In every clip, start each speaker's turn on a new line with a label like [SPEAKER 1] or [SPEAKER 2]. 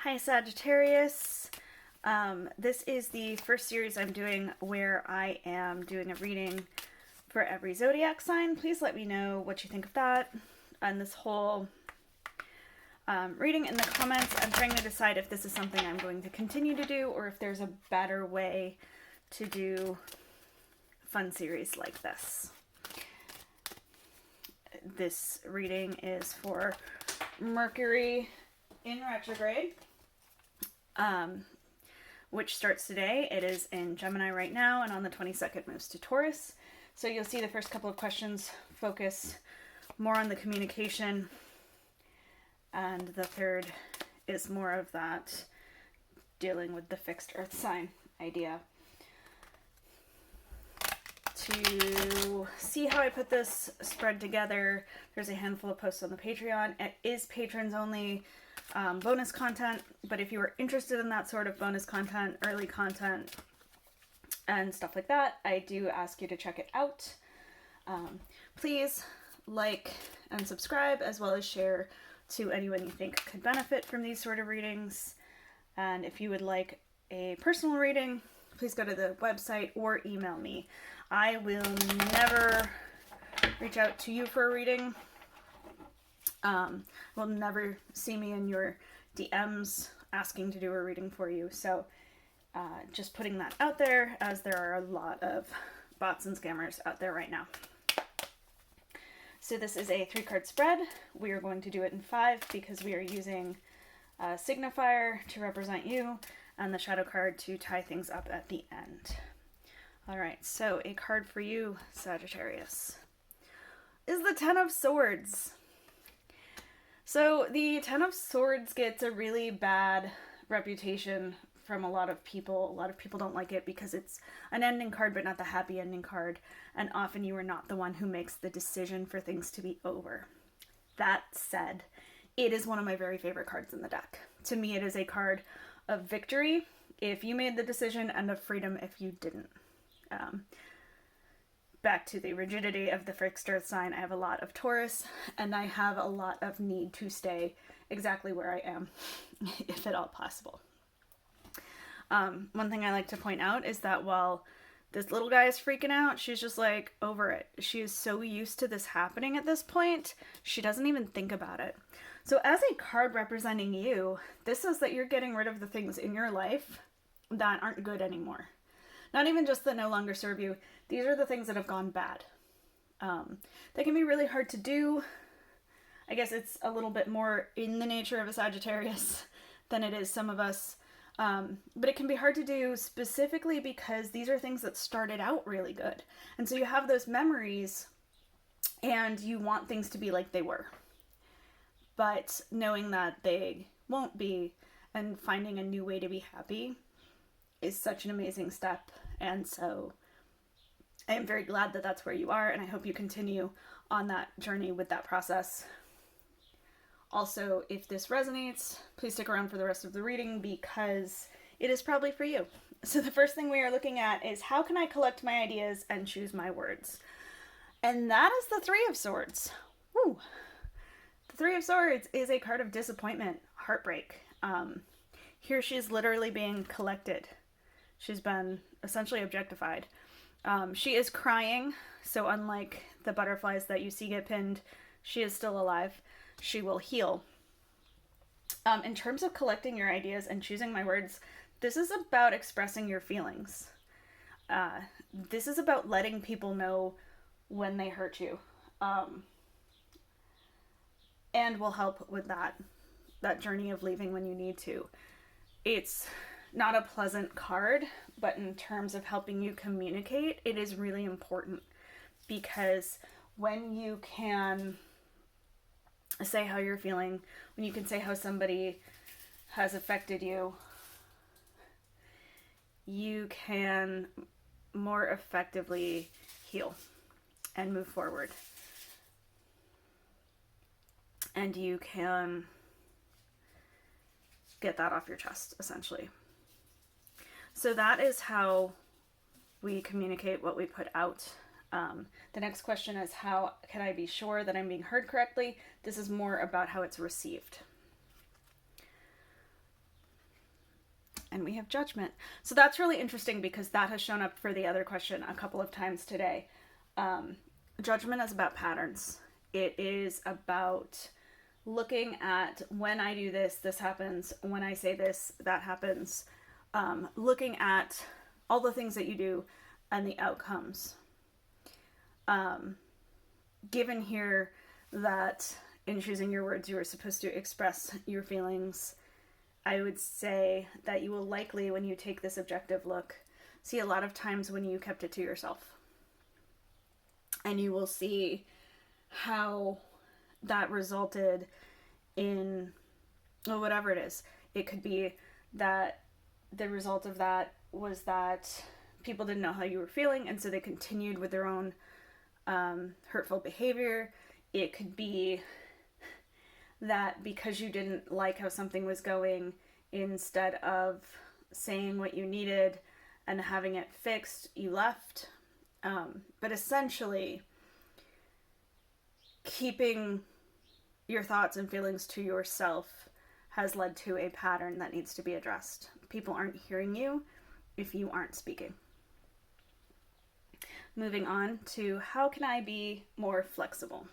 [SPEAKER 1] Hi Sagittarius. This is the first series I'm doing where I am doing a reading for every zodiac sign. Please let me know what you think of that and this whole reading in the comments. I'm trying to decide if this is something I'm going to continue to do or if there's a better way to do a fun series like this. This reading is for Mercury in retrograde, which starts today. It is in Gemini right now, and on the 22nd moves to Taurus. So you'll see the first couple of questions focus more on the communication, and the third is more of that dealing with the fixed earth sign idea. To see how I put this spread together, there's a handful of posts on the Patreon. It is patrons only. Bonus content, but if you are interested in that sort of bonus content, early content, and stuff like that, I do ask you to check it out. Please like and subscribe, as well as share to anyone you think could benefit from these sort of readings. And if you would like a personal reading, please go to the website or email me. I will never reach out to you for a reading. Will never see me in your DMs asking to do a reading for you. So just putting that out there, as there are a lot of bots and scammers out there right now. So this is a 3-card spread. We are going to do it in 5 because we are using Signifier to represent you and the shadow card to tie things up at the end. All right, so a card for you, Sagittarius, is the Ten of Swords. So the Ten of Swords gets a really bad reputation from a lot of people. A lot of people don't like it because it's an ending card, but not the happy ending card. And often you are not the one who makes the decision for things to be over. That said, it is one of my very favorite cards in the deck. To me, it is a card of victory if you made the decision and of freedom if you didn't. Back to the rigidity of the fixed earth sign, I have a lot of Taurus, and I have a lot of need to stay exactly where I am, if at all possible. One thing I like to point out is that while this little guy is freaking out, she's just like over it. She is so used to this happening at this point, she doesn't even think about it. So as a card representing you, this says that you're getting rid of the things in your life that aren't good anymore. Not even just that no longer serve you. These are the things that have gone bad. They can be really hard to do. I guess it's a little bit more in the nature of a Sagittarius than it is some of us. But it can be hard to do specifically because these are things that started out really good. And so you have those memories and you want things to be like they were. But knowing that they won't be and finding a new way to be happy is such an amazing step. And so I am very glad that that's where you are, and I hope you continue on that journey with that process. Also, if this resonates, please stick around for the rest of the reading because it is probably for you. So the first thing we are looking at is how can I collect my ideas and choose my words? And that is the Three of Swords. Woo! The Three of Swords is a card of disappointment, heartbreak. Here she's literally being collected. She's been essentially objectified. She is crying, so unlike the butterflies that you see get pinned, she is still alive. She will heal. In terms of collecting your ideas and choosing my words, this is about expressing your feelings. This is about letting people know when they hurt you. And will help with that journey of leaving when you need to. It's not a pleasant card, but in terms of helping you communicate, it is really important because when you can say how you're feeling, when you can say how somebody has affected you, you can more effectively heal and move forward. And you can get that off your chest, essentially. So that is how we communicate what we put out. The next question is, how can I be sure that I'm being heard correctly? This is more about how it's received. and we have Judgment. So that's really interesting because that has shown up for the other question a couple of times today. Judgment is about patterns. It is about looking at when I do this, this happens. When I say this, that happens. Looking at all the things that you do and the outcomes. Given here that in choosing your words, you are supposed to express your feelings, I would say that you will likely, when you take this objective look, see a lot of times when you kept it to yourself. And you will see how that resulted in, well, whatever it is. It could be that the result of that was that people didn't know how you were feeling, and so they continued with their own hurtful behavior. It could be that because you didn't like how something was going, instead of saying what you needed and having it fixed, you left. But essentially, keeping your thoughts and feelings to yourself has led to a pattern that needs to be addressed. People aren't hearing you if you aren't speaking. Moving on to how can I be more flexible?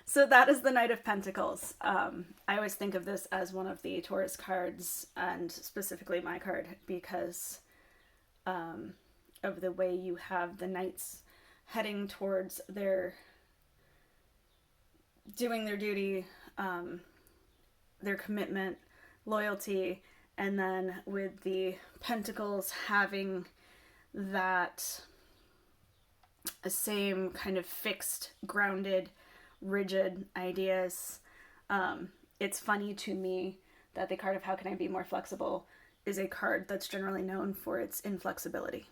[SPEAKER 1] So that is the Knight of Pentacles. I always think of this as one of the Taurus cards, and specifically my card, because of the way you have the knights heading towards doing their duty, their commitment, loyalty, and then with the Pentacles having that same kind of fixed, grounded, rigid ideas. It's funny to me that the card of How Can I Be More Flexible is a card that's generally known for its inflexibility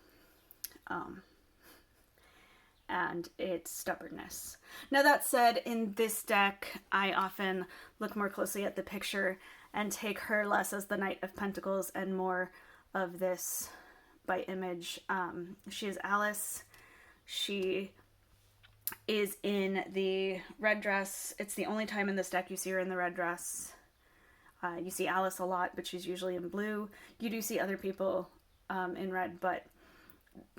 [SPEAKER 1] and its stubbornness. Now that said, in this deck, I often look more closely at the picture and take her less as the Knight of Pentacles and more of this by image. She is Alice. She is in the red dress. It's the only time in this deck you see her in the red dress. You see Alice a lot, but she's usually in blue. You do see other people in red, but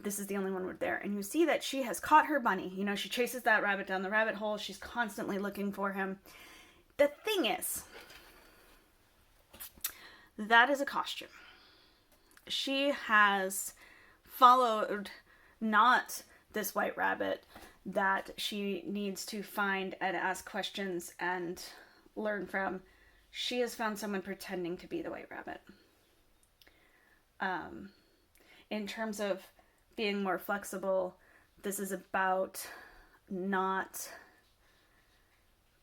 [SPEAKER 1] this is the only one with there. And you see that she has caught her bunny. You know, she chases that rabbit down the rabbit hole. She's constantly looking for him. The thing is, that is a costume. She has followed not this white rabbit that she needs to find and ask questions and learn from. She has found someone pretending to be the white rabbit. In terms of being more flexible, this is about not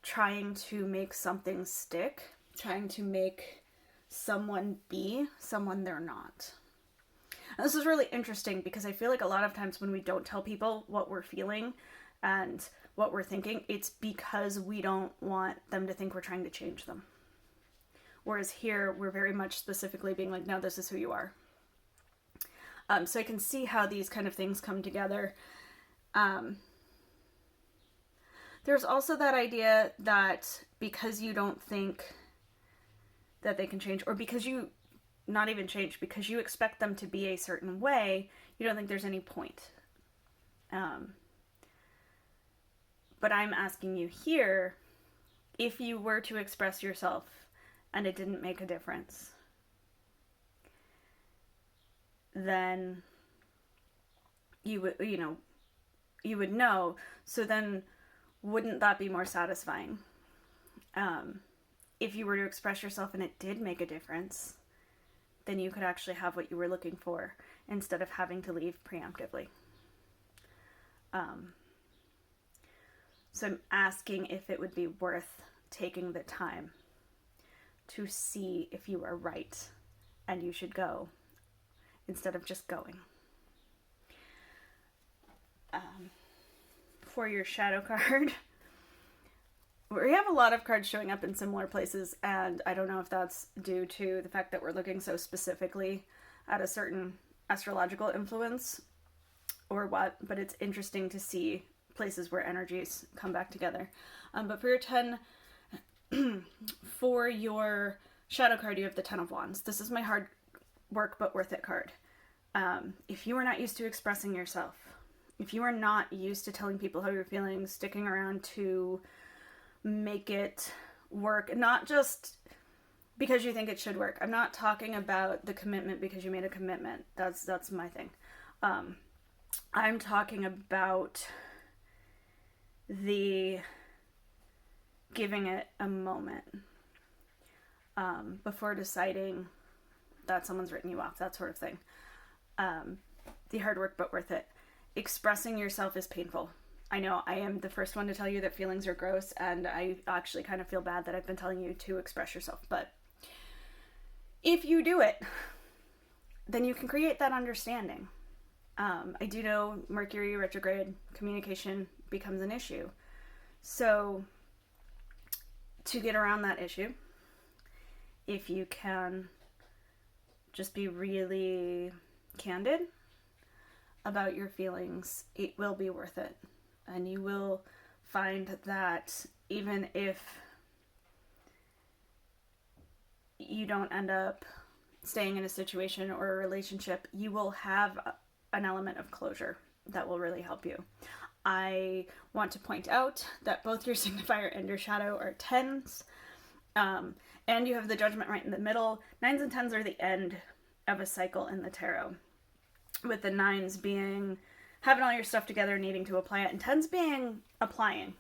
[SPEAKER 1] trying to make something stick, trying to make someone be someone they're not. And this is really interesting because I feel like a lot of times when we don't tell people what we're feeling and what we're thinking, it's because we don't want them to think we're trying to change them. Whereas here, we're very much specifically being like, no, this is who you are. So I can see how these kind of things come together. There's also that idea that because you don't think that they can change, or because you, not even change, because you expect them to be a certain way, you don't think there's any point. But I'm asking you here, if you were to express yourself and it didn't make a difference, then you would, you would know. So then wouldn't that be more satisfying? If you were to express yourself and it did make a difference, then you could actually have what you were looking for instead of having to leave preemptively. So I'm asking if it would be worth taking the time to see if you are right and you should go, instead of just going. For your shadow card, we have a lot of cards showing up in similar places, and I don't know if that's due to the fact that we're looking so specifically at a certain astrological influence or what, but it's interesting to see places where energies come back together. But for your 10, for your shadow card, you have the Ten of Wands. This is my hard work but worth it card. If you are not used to expressing yourself, if you are not used to telling people how you're feeling, sticking around to make it work, not just because you think it should work. I'm not talking about the commitment because you made a commitment. That's my thing. I'm talking about the giving it a moment before deciding that someone's written you off, that sort of thing. The hard work but worth it. Expressing yourself is painful. I know, I am the first one to tell you that feelings are gross, and I actually kind of feel bad that I've been telling you to express yourself, but if you do it, then you can create that understanding. I do know Mercury retrograde, communication becomes an issue. So to get around that issue, if you can just be really candid about your feelings, it will be worth it. And you will find that even if you don't end up staying in a situation or a relationship, you will have an element of closure that will really help you. I want to point out that both your signifier and your shadow are 10s, and you have the Judgment right in the middle. 9s and 10s are the end of a cycle in the tarot, with the 9s being having all your stuff together, needing to apply it, and 10s being applying,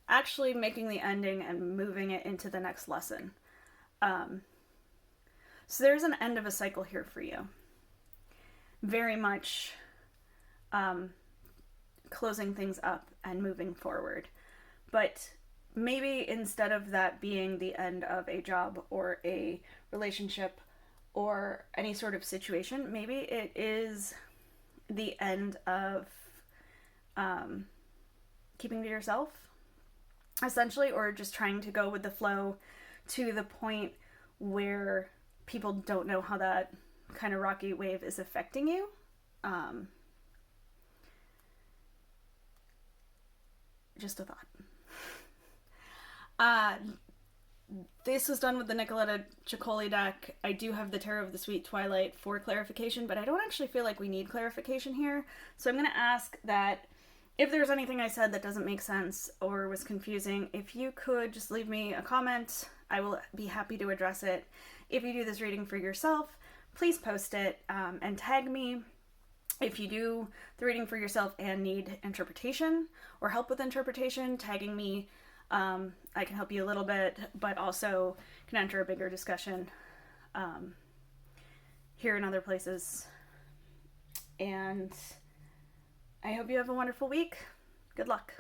[SPEAKER 1] actually making the ending and moving it into the next lesson. So there's an end of a cycle here for you. Very much closing things up and moving forward. But maybe instead of that being the end of a job or a relationship or any sort of situation, maybe it is the end of keeping to yourself, essentially, or just trying to go with the flow to the point where people don't know how that kind of rocky wave is affecting you. Just a thought. This was done with the Nicoletta Ceccoli deck. I do have the Tarot of the Sweet Twilight for clarification, but I don't actually feel like we need clarification here. So I'm going to ask that if there's anything I said that doesn't make sense or was confusing, if you could just leave me a comment, I will be happy to address it. If you do this reading for yourself, please post it and tag me. If you do the reading for yourself and need interpretation or help with interpretation, tagging me, I can help you a little bit, but also can enter a bigger discussion here and other places. And I hope you have a wonderful week. Good luck.